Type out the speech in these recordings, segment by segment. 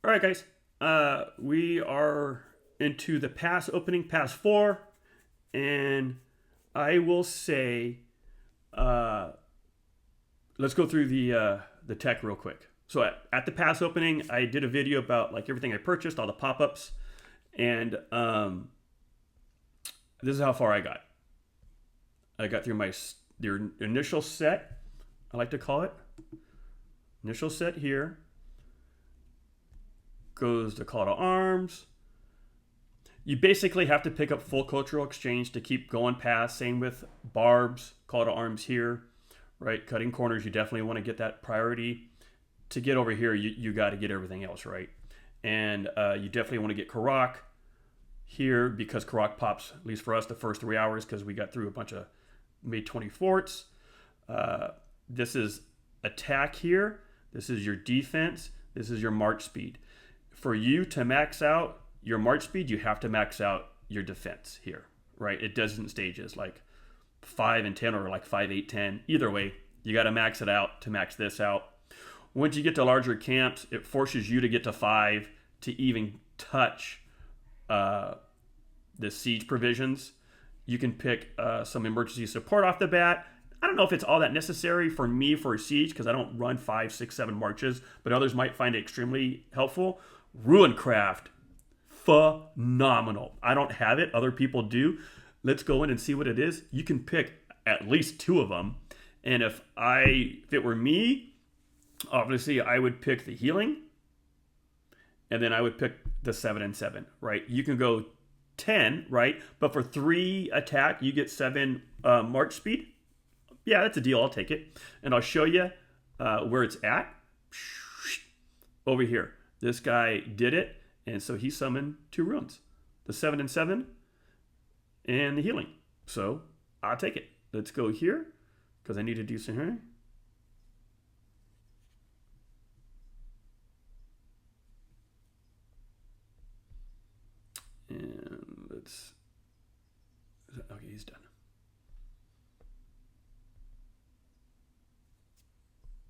All right, guys. We are into the pass opening, pass four, and I will say, uh, let's go through the tech real quick. So at the pass opening, I did a video about like everything I purchased, all the pop-ups, and this is how far I got. I got through their initial set. I like to call it initial set here. Goes the call to arms. You basically have to pick up full cultural exchange to keep going past. Same with barbs, call to arms here, right? Cutting corners, you definitely want to get that priority. To get over here, you got to get everything else right. And you definitely want to get Karak here because Karak pops, at least for us, the first 3 hours because we got through a bunch of May 24ths. This is attack here. This is your defense. This is your march speed. For you to max out your march speed, you have to max out your defense here, right? It does in stages like 5 and 10 or like 5, 8, 10. Either way, you got to max it out to max this out. Once you get to larger camps, it forces you to get to 5 to even touch the siege provisions. You can pick some emergency support off the bat. I don't know if it's all that necessary for me for a siege because I don't run 5, 6, 7 marches, but others might find it extremely helpful. Ruincraft, phenomenal. I don't have it. Other people do. Let's go in and see what it is. You can pick at least 2 of them. And if it were me, obviously I would pick the healing. And then I would pick the 7 and 7, right? You can go 10, right? But for 3 attack, you get 7 march speed. Yeah, that's a deal. I'll take it. And I'll show you where it's at. Over here. This guy did it, and so he summoned 2 runes. The 7 and 7 and the healing. So I'll take it. Let's go here, because I need to do some here. And let's... Okay, he's done.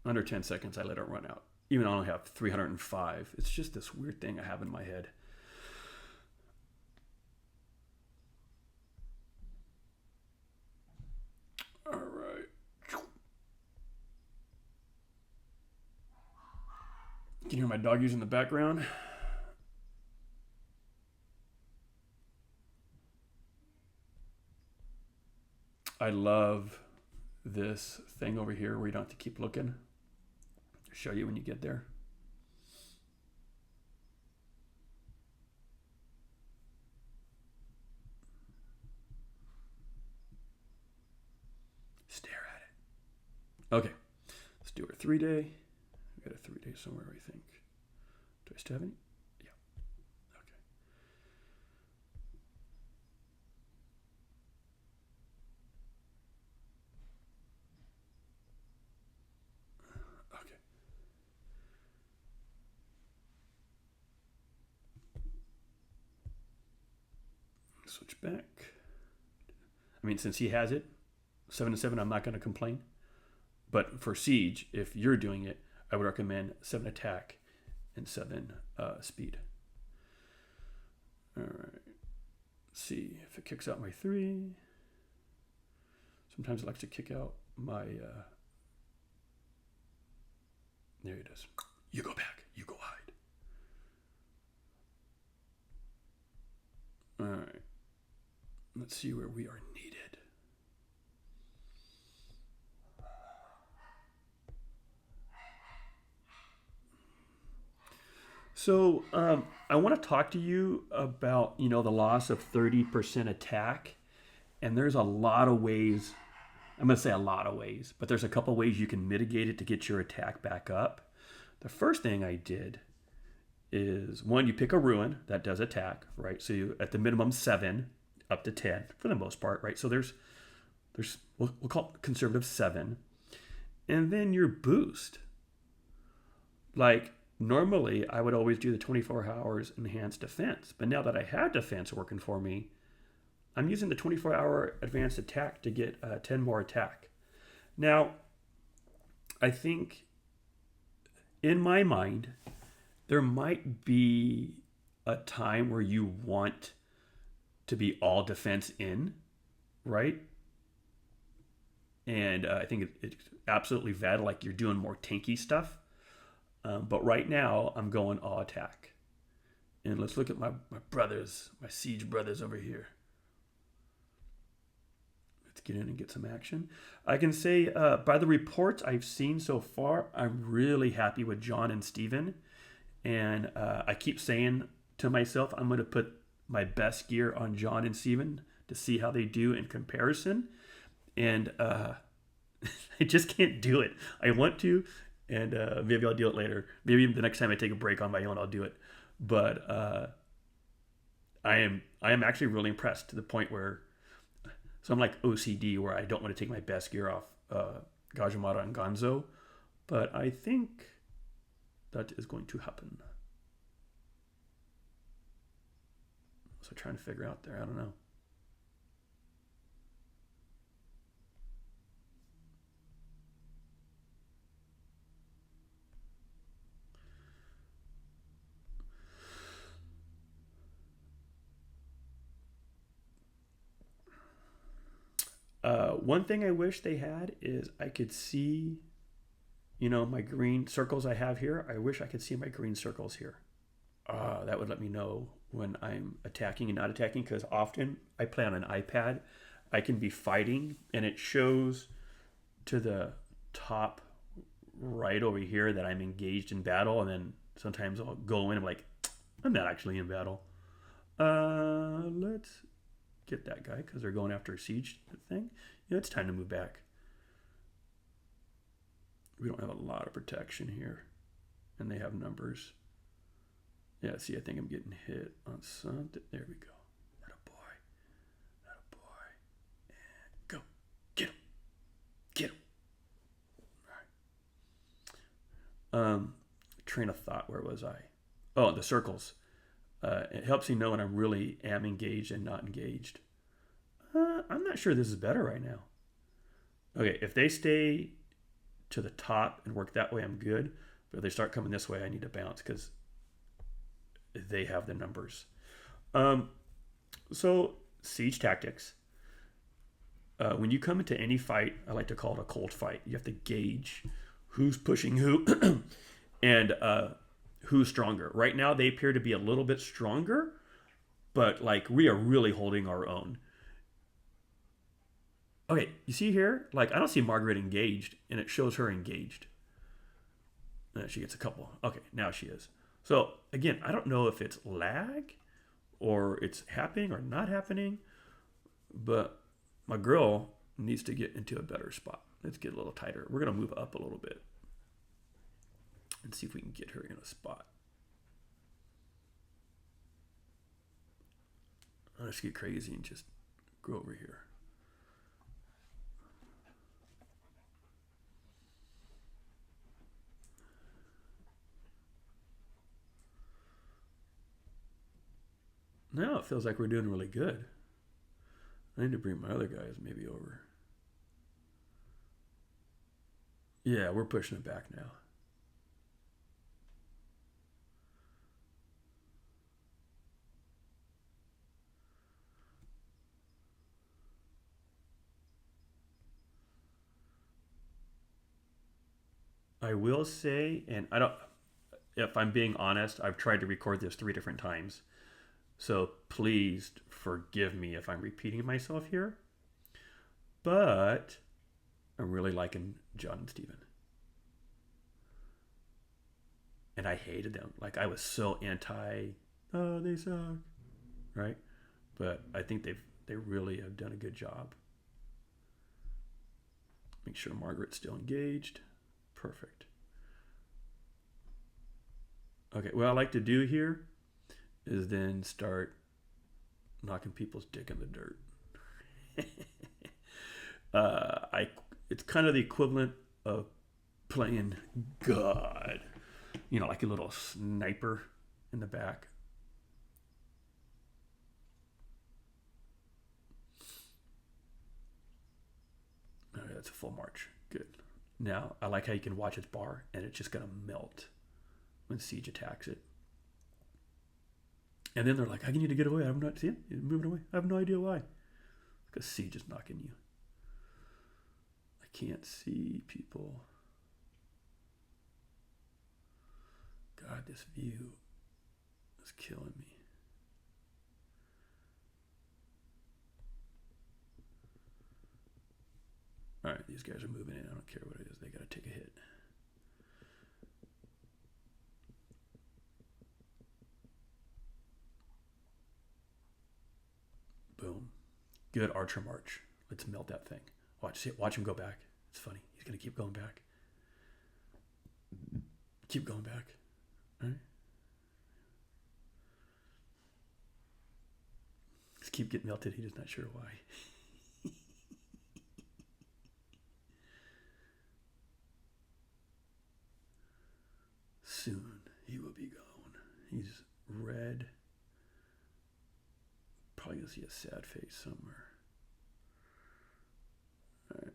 Under 10 seconds, I let it run out. Even though I only have 305. It's just this weird thing I have in my head. All right. You can hear my doggies in the background. I love this thing over here where you don't have to keep looking. Show you when you get there. Stare at it. Okay, let's do our 3-day. We got a 3-day somewhere, I think. Do I still have any? Yeah. Okay. Okay. Switch back. I mean, since he has it, 7 and 7, I'm not going to complain. But for siege, if you're doing it, I would recommend 7 attack and 7 speed. All right. Let's see if it kicks out my 3. Sometimes it likes to kick out my... There it is. You go back. You go hide. All right. Let's see where we are needed. So I want to talk to you about, the loss of 30% attack. And there's a lot of ways, I'm going to say a lot of ways, but there's a couple ways you can mitigate it to get your attack back up. The first thing I did is, 1, you pick a ruin that does attack, right? So you, at the minimum 7 up to 10 for the most part, right? So there's we'll call it conservative 7. And then your boost. Like, normally, I would always do the 24 hours enhanced defense. But now that I have defense working for me, I'm using the 24-hour advanced attack to get 10 more attack. Now, I think, in my mind, there might be a time where you want to be all defense in, right? And I think it's absolutely valid. Like you're doing more tanky stuff. But right now, I'm going all attack. And let's look at my brothers, my siege brothers over here. Let's get in and get some action. I can say, by the reports I've seen so far, I'm really happy with John and Steven. And I keep saying to myself, I'm going to put my best gear on John and Steven to see how they do in comparison. And I just can't do it. I want to, and maybe I'll do it later. Maybe the next time I take a break on my own, I'll do it. But I am actually really impressed to the point where, so I'm like OCD where I don't want to take my best gear off Gajimara and Gonzo, but I think that is going to happen. So trying to figure out there, I don't know. One thing I wish they had is I could see, my green circles I have here. I wish I could see my green circles here. That would let me know when I'm attacking and not attacking, because often I play on an iPad. I can be fighting and it shows to the top right over here that I'm engaged in battle, and then sometimes I'll go in and I'm like, I'm not actually in battle. Let's get that guy because they're going after a siege thing. It's time to move back. We don't have a lot of protection here, and they have numbers. Yeah, see, I think I'm getting hit on something. There we go. Attaboy. And go. Get him. Get him. All right. Train of thought, where was I? Oh, the circles. It helps me know when I really am engaged and not engaged. I'm not sure this is better right now. Okay, if they stay to the top and work that way, I'm good. But if they start coming this way, I need to bounce because they have the numbers. So, siege tactics. When you come into any fight, I like to call it a cold fight. You have to gauge who's pushing who and who's stronger. Right now, they appear to be a little bit stronger, but like we are really holding our own. Okay, you see here? Like, I don't see Margaret engaged, and it shows her engaged. She gets a couple. Okay, now she is. So, again, I don't know if it's lag or it's happening or not happening, but my girl needs to get into a better spot. Let's get a little tighter. We're going to move up a little bit and see if we can get her in a spot. Let's get crazy and just go over here. Now it feels like we're doing really good. I need to bring my other guys maybe over. Yeah, we're pushing it back now. I will say, and I don't, if I'm being honest, I've tried to record this 3 different times. So please forgive me if I'm repeating myself here. But I'm really liking John and Steven. And I hated them. Like, I was so anti, oh, they suck, right? But I think they really have done a good job. Make sure Margaret's still engaged. Perfect. Okay, what I like to do here is then start knocking people's dick in the dirt. It's kind of the equivalent of playing God. Like a little sniper in the back. All right, that's a full march. Good. Now, I like how you can watch its bar and it's just going to melt when Siege attacks it. And then they're like, I need to get away. I'm not seeing it. Moving away. I have no idea why. Because Siege is knocking you. I can't see people. God, this view is killing me. All right, these guys are moving in. I don't care what it is. They got to take a hit. Boom. Good archer march. Let's melt that thing. Watch him go back. It's funny. He's going to keep going back. Keep going back. All right. Just keep getting melted. He's not sure why. Soon he will be gone. He's red. Probably gonna see a sad face somewhere. All right.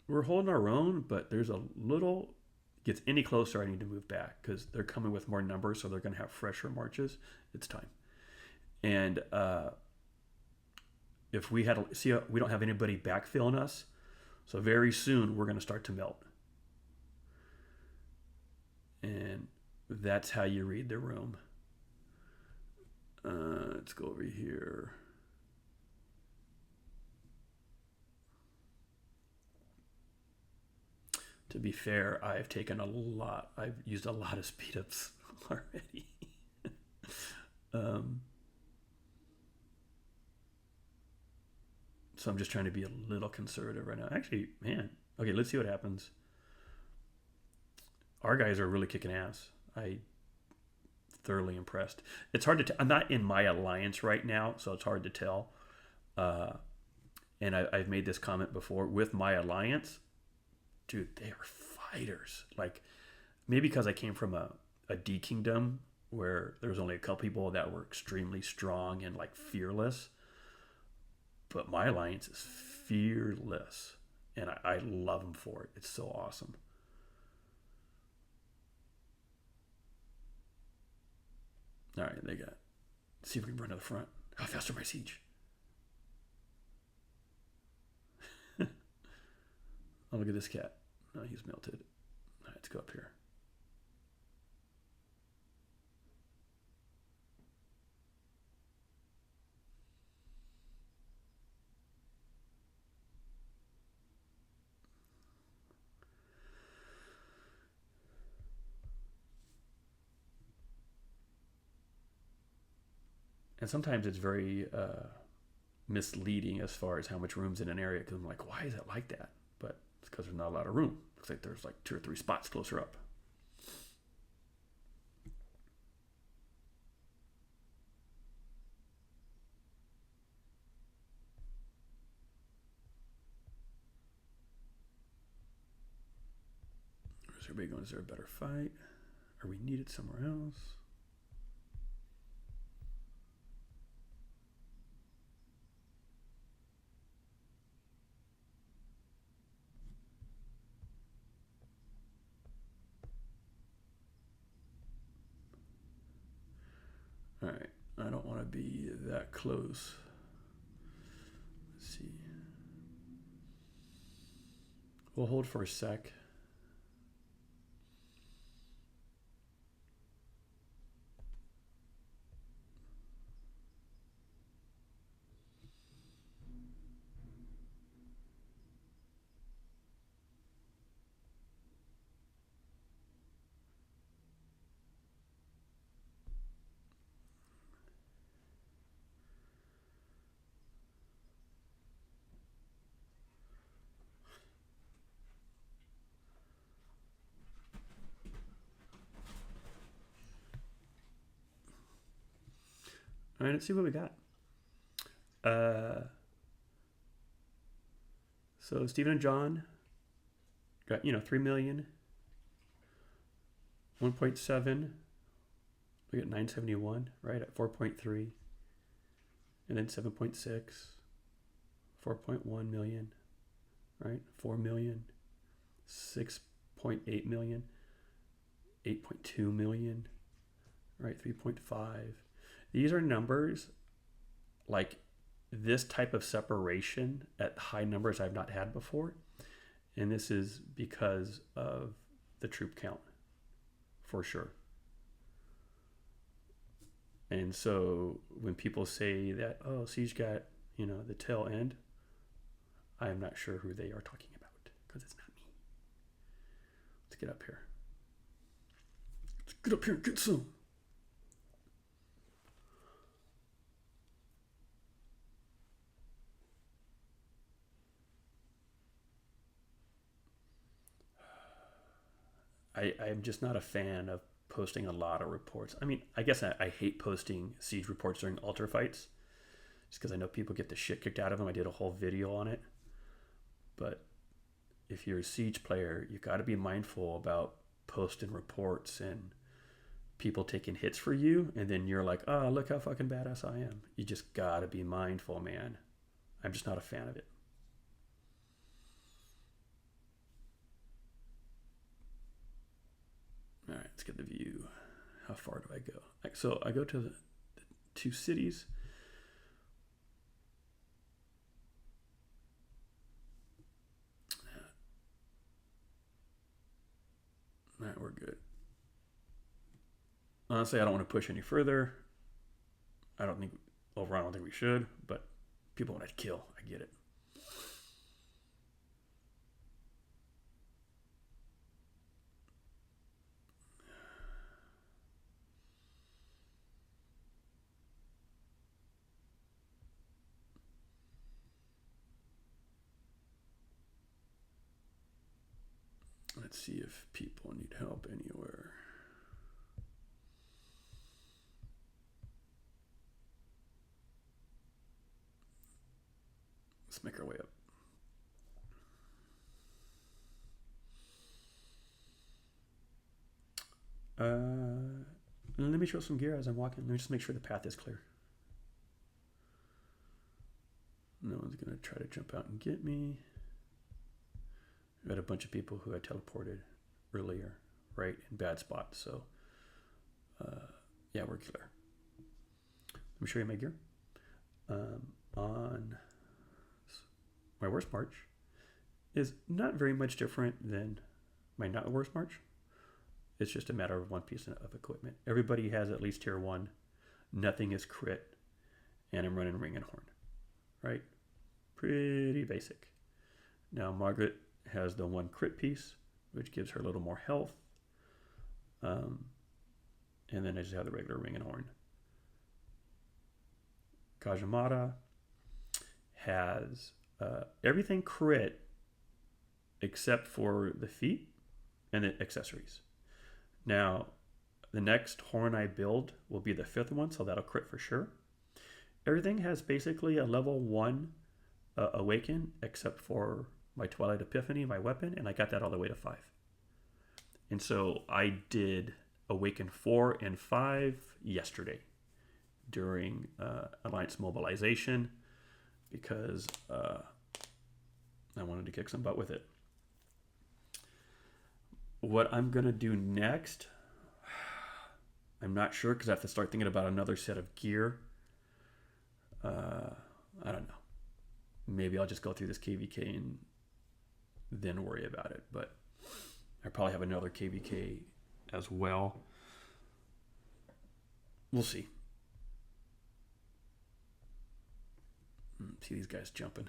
We're holding our own, but there's a little. Gets any closer, I need to move back because they're coming with more numbers, so they're going to have fresher marches. It's time. And if we had we don't have anybody backfilling us, so very soon we're going to start to melt. And that's how you read the room. Let's go over here. To be fair, I've used a lot of speed ups already. So I'm just trying to be a little conservative right now. Actually, man, okay, let's see what happens. Our guys are really kicking ass. I thoroughly impressed. It's hard to tell. I'm not in my alliance right now, so it's hard to tell. And I've made this comment before. With my alliance, dude, they are fighters. Like, maybe because I came from a D kingdom where there was only a couple people that were extremely strong and like fearless. But my alliance is fearless, and I love them for it. It's so awesome. All right, they got. Let's see if we can run to the front. How fast are my siege? Oh, look at this cat. No, he's melted. All right, let's go up here. And sometimes it's very misleading as far as how much room's in an area, because I'm like, why is it like that? But it's because there's not a lot of room. Looks like there's like 2 or 3 spots closer up. Where's everybody going? Is there a better fight? Are we needed somewhere else? All right, I don't want to be that close. Let's see. We'll hold for a sec. All right, let's see what we got. So Stephen and John got 3 million, 1.7. We got 971, right, at 4.3, and then 7.6, 4.1 million, right? 4 million, 6.8 million, 8.2 million, right? 3.5. These are numbers like this type of separation at high numbers I've not had before. And this is because of the troop count, for sure. And so when people say that, oh, Siege got, the tail end, I am not sure who they are talking about because it's not me. Let's get up here. Let's get up here and get some. I'm just not a fan of posting a lot of reports. I mean, I guess I hate posting siege reports during altar fights just because I know people get the shit kicked out of them. I did a whole video on it. But if you're a siege player, you got to be mindful about posting reports and people taking hits for you. And then you're like, oh, look how fucking badass I am. You just got to be mindful, man. I'm just not a fan of it. All right, let's get the view. How far do I go? So I go to the 2 cities. All right, we're good. Honestly, I don't want to push any further. I don't think we should, but people want to kill. I get it. Let's see if people need help anywhere. Let's make our way up. Let me show some gear as I'm walking. Let me just make sure the path is clear. No one's going to try to jump out and get me. We had a bunch of people who had teleported earlier, right, in bad spots. So, yeah, we're clear. Let me show you my gear. On my worst march is not very much different than my not worst march. It's just a matter of one piece of equipment. Everybody has at least tier 1. Nothing is crit. And I'm running ring and horn, right? Pretty basic. Now, Margaret has the 1 crit piece, which gives her a little more health. And then I just have the regular ring and horn. Kajamata has everything crit except for the feet and the accessories. Now, the next horn I build will be the 5th one, so that'll crit for sure. Everything has basically a level 1 awaken except for my Twilight Epiphany, my weapon, and I got that all the way to 5. And so I did Awaken 4 and 5 yesterday during Alliance Mobilization because I wanted to kick some butt with it. What I'm going to do next, I'm not sure because I have to start thinking about another set of gear. I don't know. Maybe I'll just go through this KVK and then worry about it. But I probably have another KVK as well. We'll see. See these guys jumping.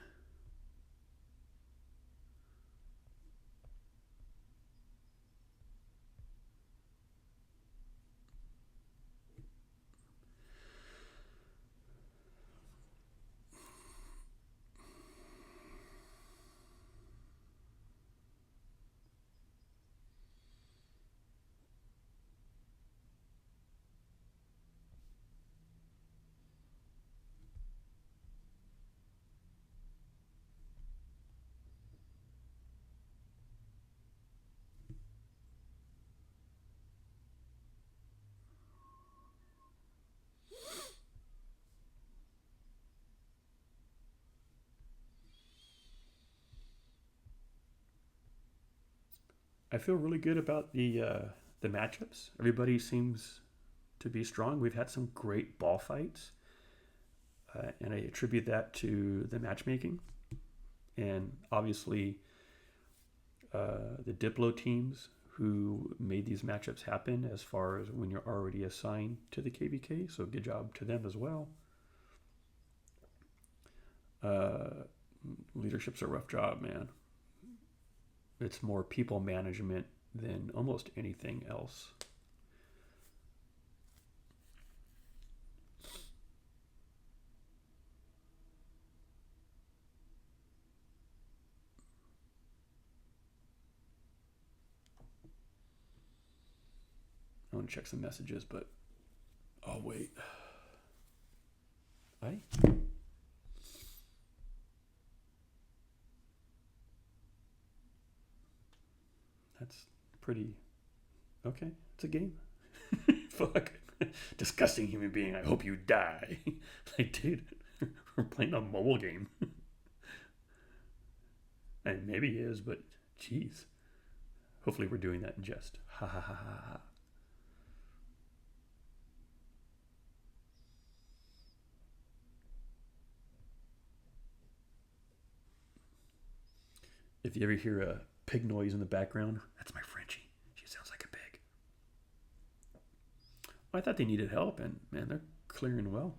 I feel really good about the matchups. Everybody seems to be strong. We've had some great ball fights, and I attribute that to the matchmaking and obviously the Diplo teams who made these matchups happen as far as when you're already assigned to the KVK. So good job to them as well. Leadership's a rough job, man. It's more people management than almost anything else. I want to check some messages, but I'll wait. Aye? That's pretty okay. It's a game. Fuck. Disgusting human being. I hope you die. Like, dude, we're playing a mobile game. And maybe he is, but jeez. Hopefully we're doing that in jest. Ha ha ha ha ha. If you ever hear a pig noise in the background, that's my Frenchie. She sounds like a pig. Well, I thought they needed help, and man, they're clearing well.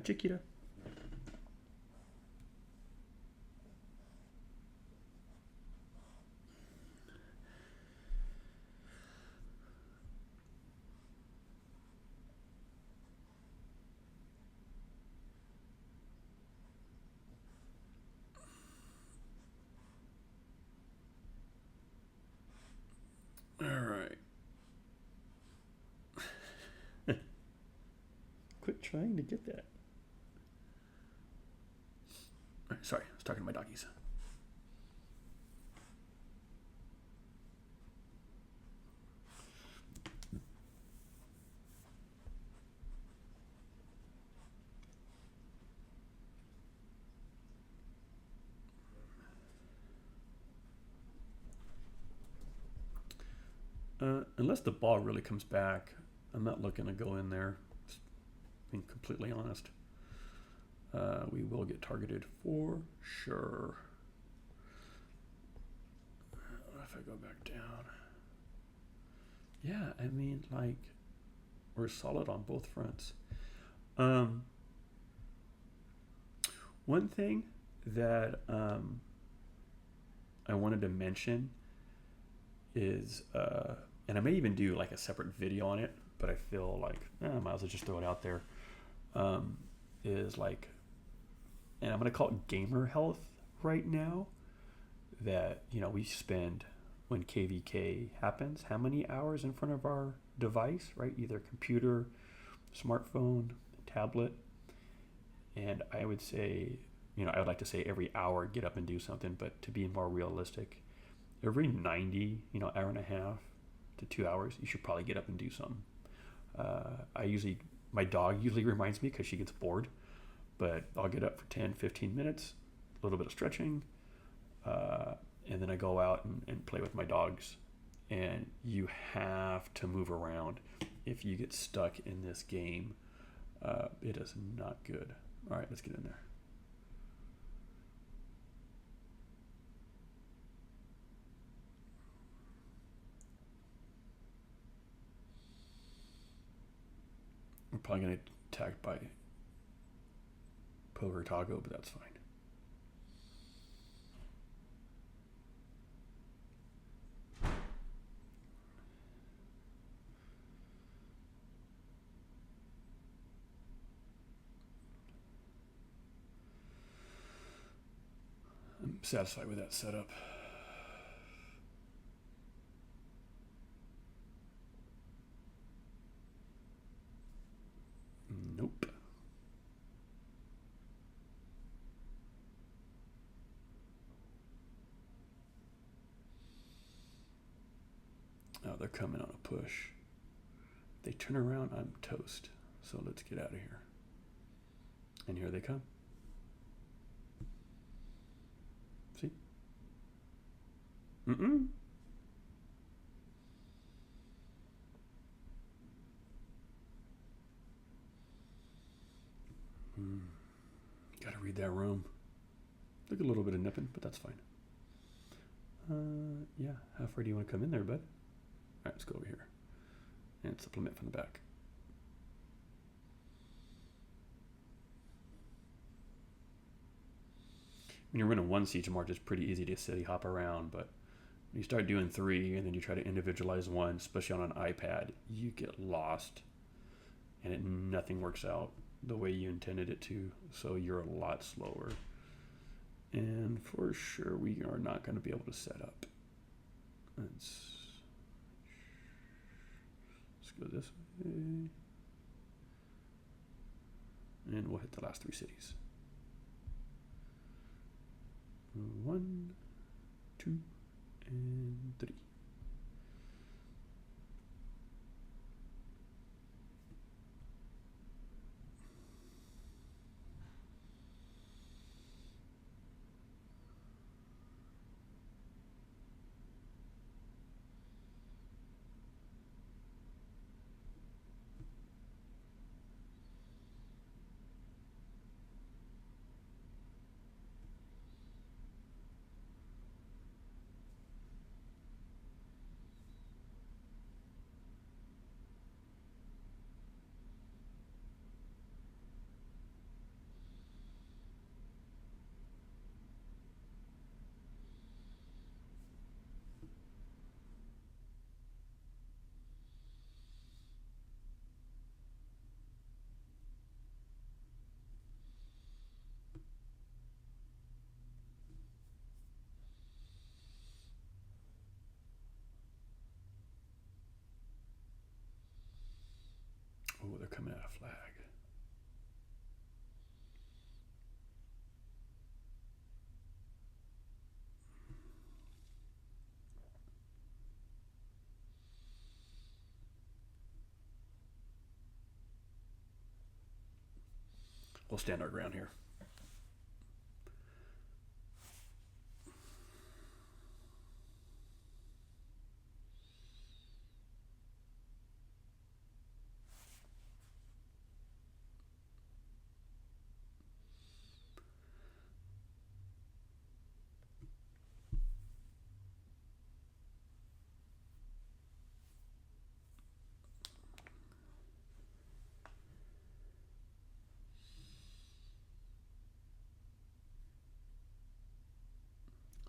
Chiquita. All right. Quit trying to get that. All right, sorry, I was talking to my doggies. Unless the ball really comes back, I'm not looking to go in there. Just being completely honest. We will get targeted for sure. If I go back down. Yeah, I mean, like, we're solid on both fronts. One thing that I wanted to mention is, and I may even do like a separate video on it, but I feel like I might as well just throw it out there. Is like, and I'm gonna call it gamer health right now. That we spend when KVK happens, how many hours in front of our device, right? Either computer, smartphone, tablet, and I would say, I would like to say every hour get up and do something, but to be more realistic, every 90, hour and a half to 2 hours, you should probably get up and do something. My dog usually reminds me because she gets bored, but I'll get up for 10, 15 minutes, a little bit of stretching, and then I go out and play with my dogs. And you have to move around. If you get stuck in this game, it is not good. All right, let's get in there. We're probably going to get attacked by Poker Taco, but that's fine. I'm satisfied with that setup. Nope. Oh, they're coming on a push. If they turn around, I'm toast. So let's get out of here. And here they come. See? Mm-mm. Gotta read that room. Look a little bit of nipping, but that's fine. Yeah, how far do you want to come in there, bud? All right, let's go over here. And supplement from the back. When you're running one siege march, it's pretty easy to city hop around, but when you start doing 3 and then you try to individualize one, especially on an iPad, you get lost and nothing works out the way you intended it to, so you're a lot slower. And for sure, we are not going to be able to set up. Let's go this way. And we'll hit the last 3 cities. 1, 2, and 3. Oh, they're coming out of flag. We'll stand our ground here.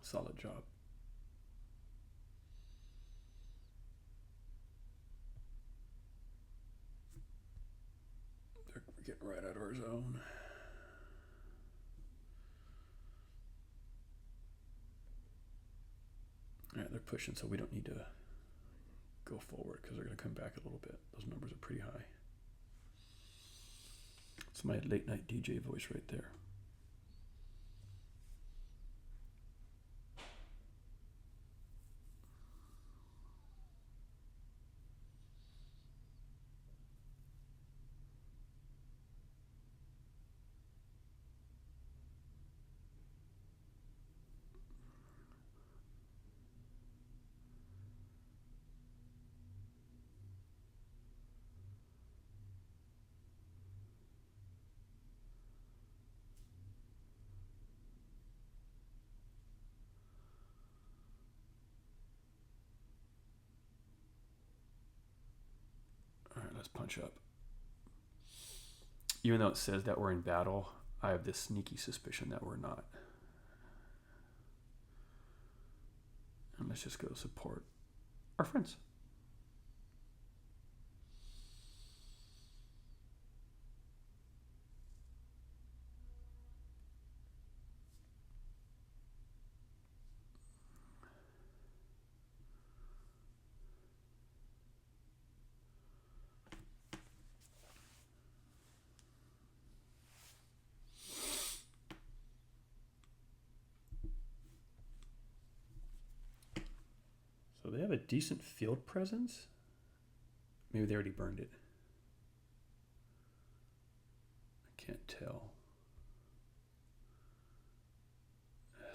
Solid job. They're getting right out of our zone. All right, they're pushing, so we don't need to go forward because they're going to come back a little bit. Those numbers are pretty high. It's my late night DJ voice right there. All right, let's punch up. Even though it says that we're in battle, I have this sneaky suspicion that we're not. And let's just go support our friends. So they have a decent field presence. Maybe they already burned it. I can't tell.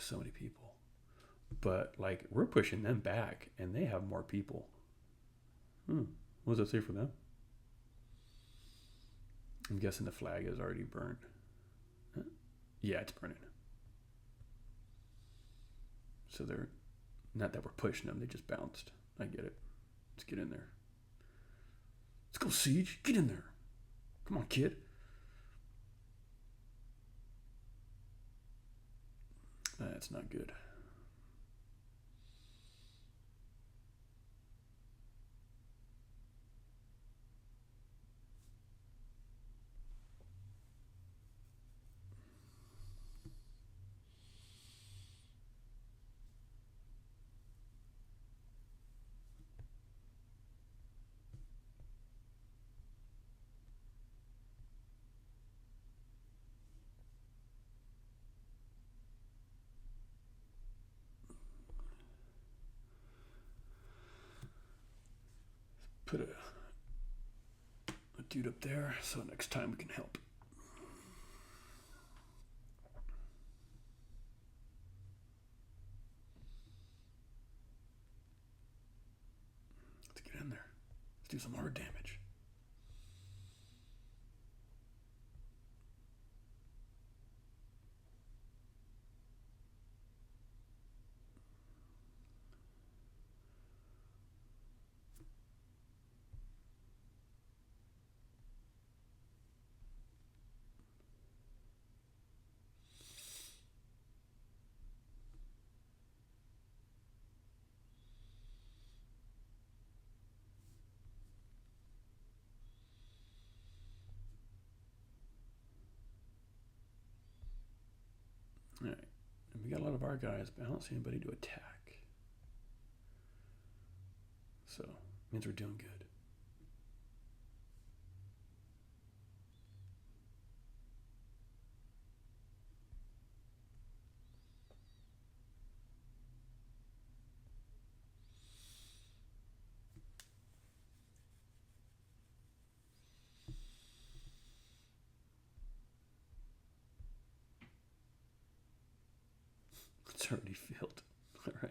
so many people. But like we're pushing them back, and they have more people. What does that say for them? I'm guessing the flag is already burned. Huh? Yeah, it's burning. So they're not that we're pushing them; they just bounced. I get it. Let's get in there. Let's go, Siege. Get in there. Come on, kid. That's not good. Put a dude up there so next time we can help. Let's get in there. Let's do some hard damage. All right. And we got a lot of our guys, but I don't see anybody to attack. So, means we're doing good. It's already filled. All right.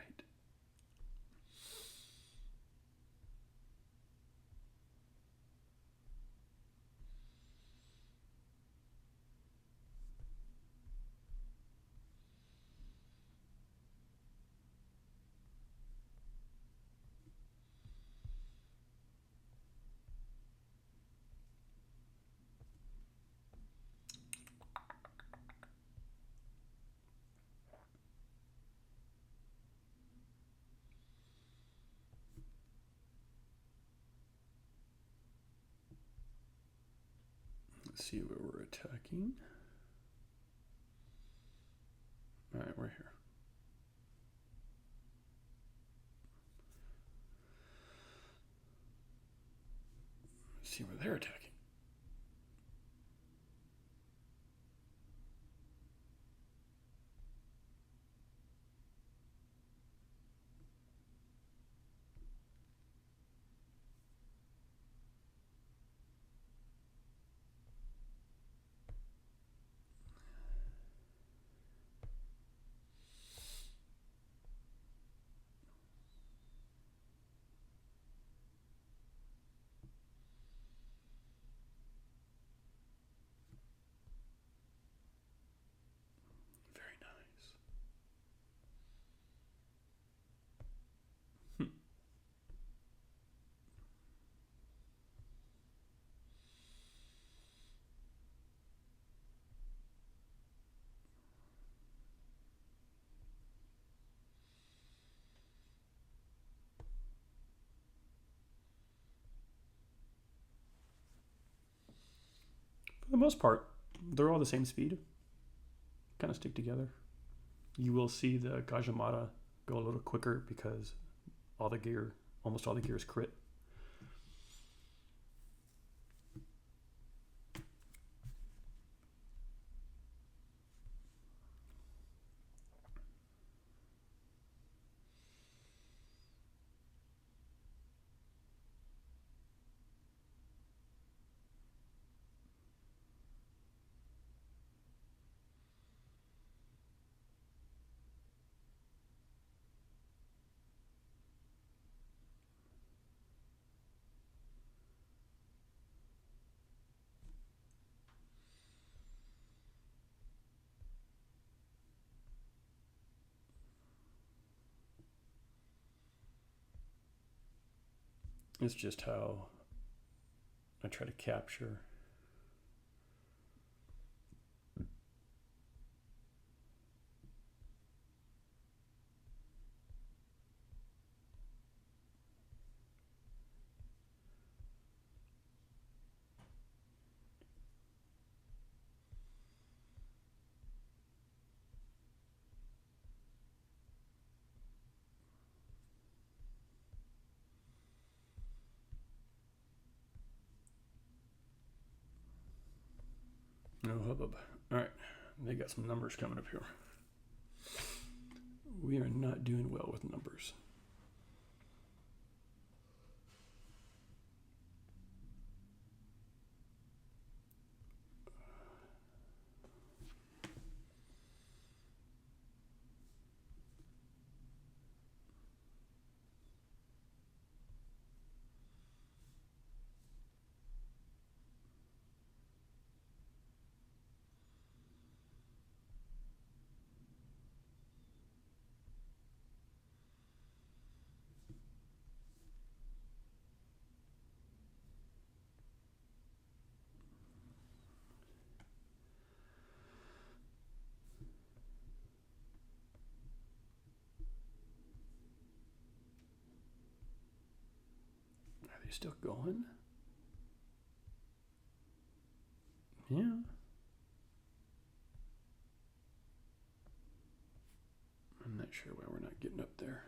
Let's see where we're attacking. All right, we're here. Let's see where they're attacking. Very nice. For the most part, they're all the same speed. Kind of stick together. You will see the Gajamata go a little quicker because almost all the gear is crit. It's just how I try to capture. No hubbub. All right, they got some numbers coming up here. We are not doing well with numbers. Are they still going? Yeah. I'm not sure why we're not getting up there.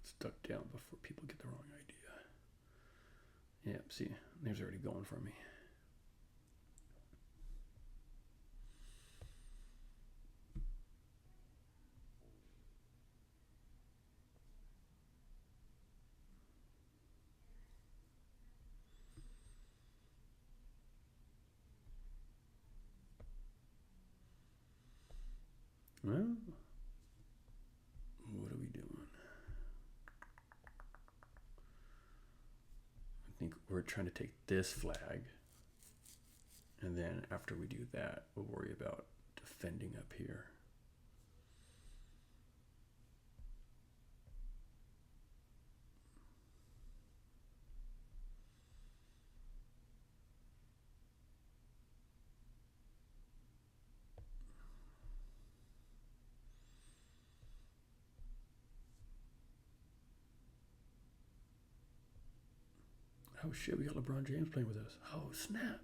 Stuck down before people get the wrong idea. Yep, see, there's already going for me. Well, what are we doing? I think we're trying to take this flag, and then after we do that, we'll worry about defending up here. Oh shit, we got LeBron James playing with us. Oh snap.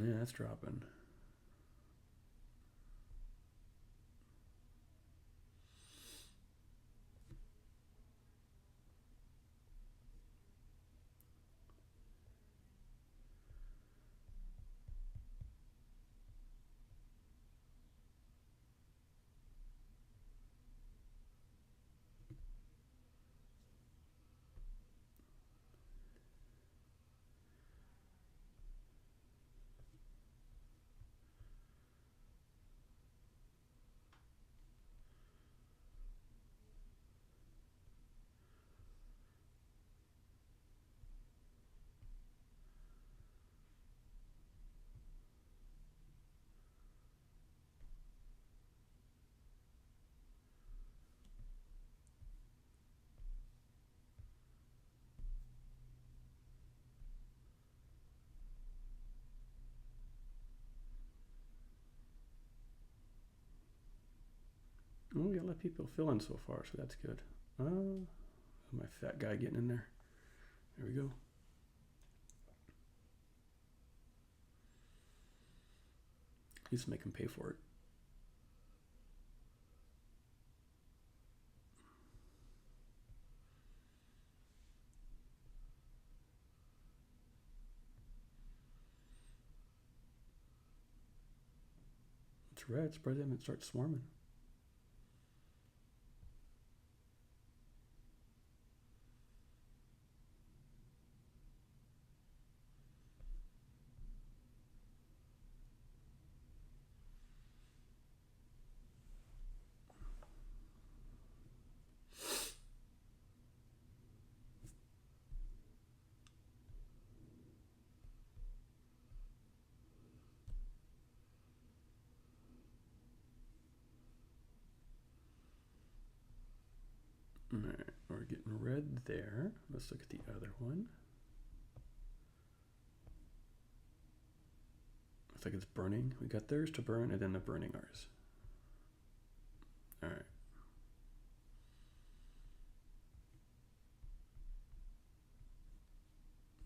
Yeah, that's dropping. Oh, we got a lot of people fill in so far, so that's good. My fat guy getting in there. There we go. At least make him pay for it. It's red. Spread them and start swarming. All right, we're getting red there. Let's look at the other one. Looks like it's burning. We got theirs to burn, and then they're burning ours. All right.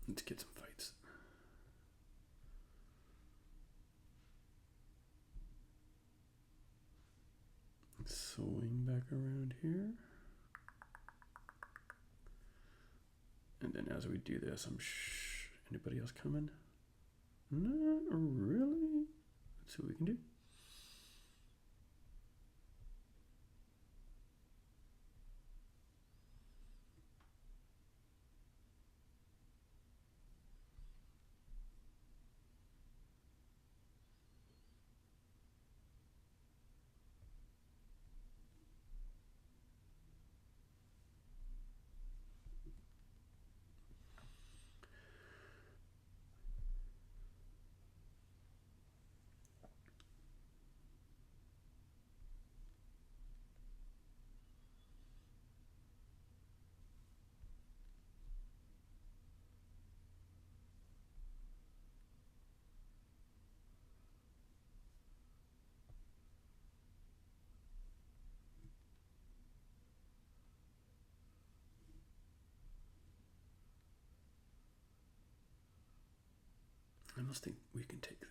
Let's get some fights. Swing back around here. And then as we do this, anybody else coming? Not really. Let's see what we can do. I must think we can take them.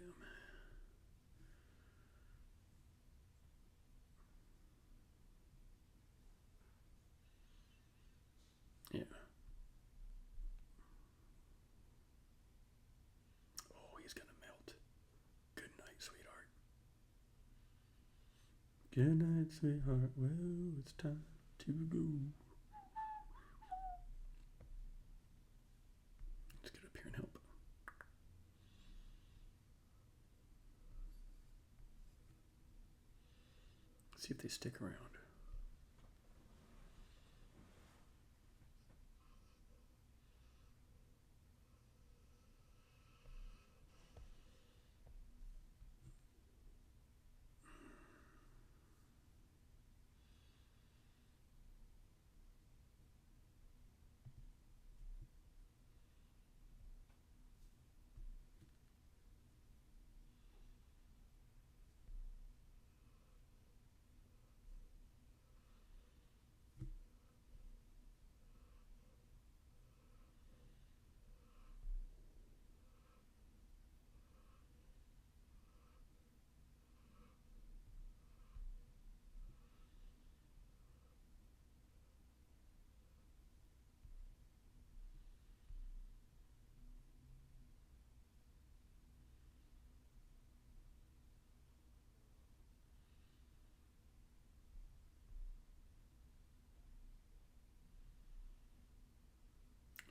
Yeah. Oh, he's gonna melt. Good night, sweetheart. Good night, sweetheart. Well, it's time to go. Let's get up here and help. See if they stick around.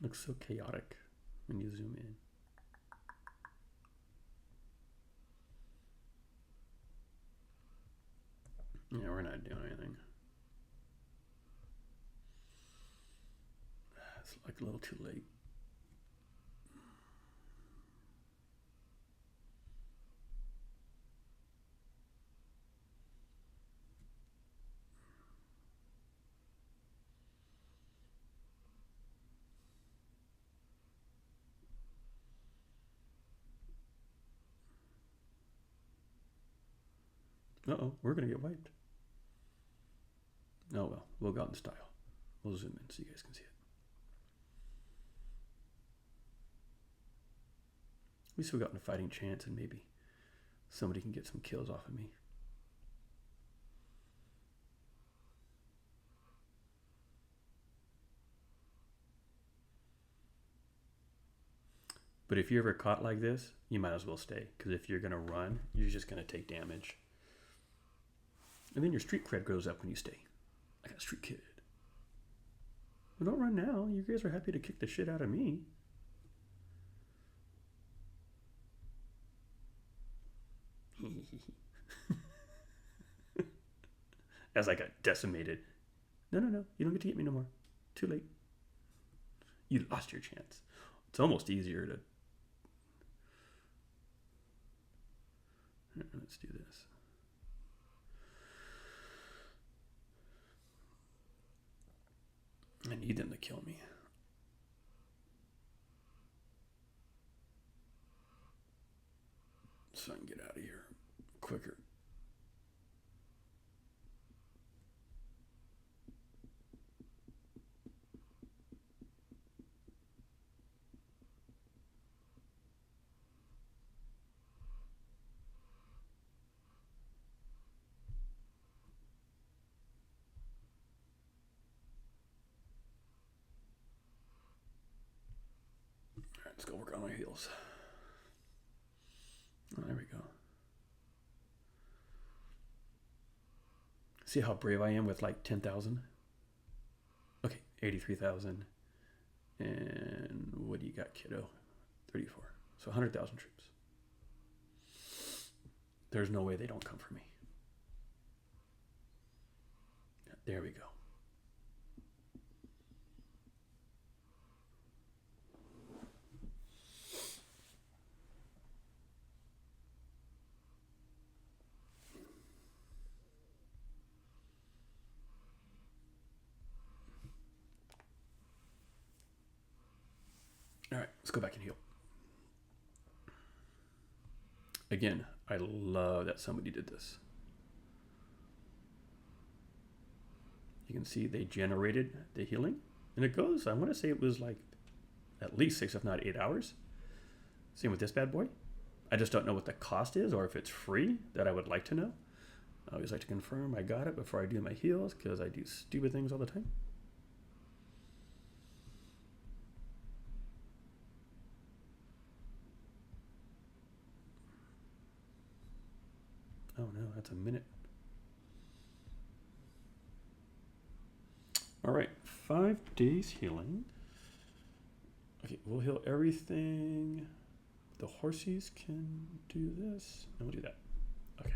Looks so chaotic when you zoom in. Yeah, we're not doing anything. It's like a little too late. Uh-oh, we're gonna get wiped. Oh well, we'll go out in style. We'll zoom in so you guys can see it. We still got a fighting chance, and maybe somebody can get some kills off of me. But if you're ever caught like this, you might as well stay, because if you're gonna run, you're just gonna take damage. And then your street cred goes up when you stay. I got street kid. Well, don't run now. You guys are happy to kick the shit out of me. As I got decimated. No. You don't get to get me no more. Too late. You lost your chance. It's almost easier to... Let's do this. I need them to kill me. So I can get out of here quicker. Let's go work on my heels. Oh, there we go. See how brave I am with like 10,000? Okay, 83,000. And what do you got, kiddo? 34. So 100,000 troops. There's no way they don't come for me. There we go. All right, let's go back and heal. Again, I love that somebody did this. You can see they generated the healing. And it goes, I want to say it was like at least 6, if not 8 hours. Same with this bad boy. I just don't know what the cost is or if it's free. That I would like to know. I always like to confirm I got it before I do my heals because I do stupid things all the time. Oh no, that's a minute. All right, 5 days healing. Okay, we'll heal everything. The horsies can do this. And we'll do that. Okay.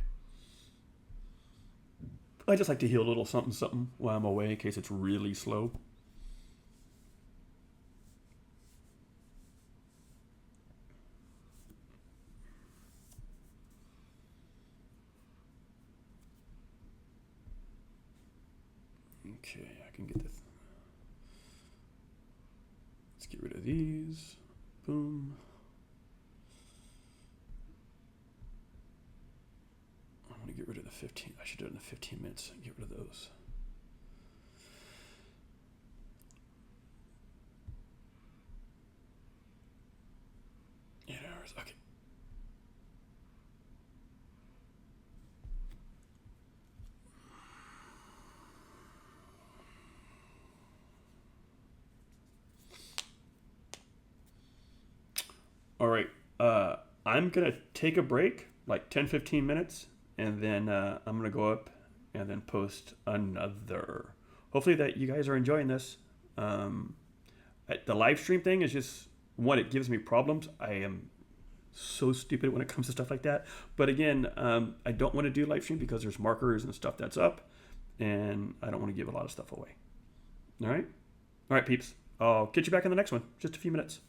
I just like to heal a little something while I'm away in case it's really slow. Okay, I can get this. Let's get rid of these. Boom. I want to get rid of the 15. I should do it in the 15 minutes and get rid of those. Hours. Okay. All right, I'm going to take a break, like 10-15 minutes, and then I'm going to go up and then post another. Hopefully that you guys are enjoying this. The live stream thing is just, one, it gives me problems. I am so stupid when it comes to stuff like that. But again, I don't want to do live stream because there's markers and stuff that's up, and I don't want to give a lot of stuff away. All right, peeps. I'll get you back in the next one. Just a few minutes.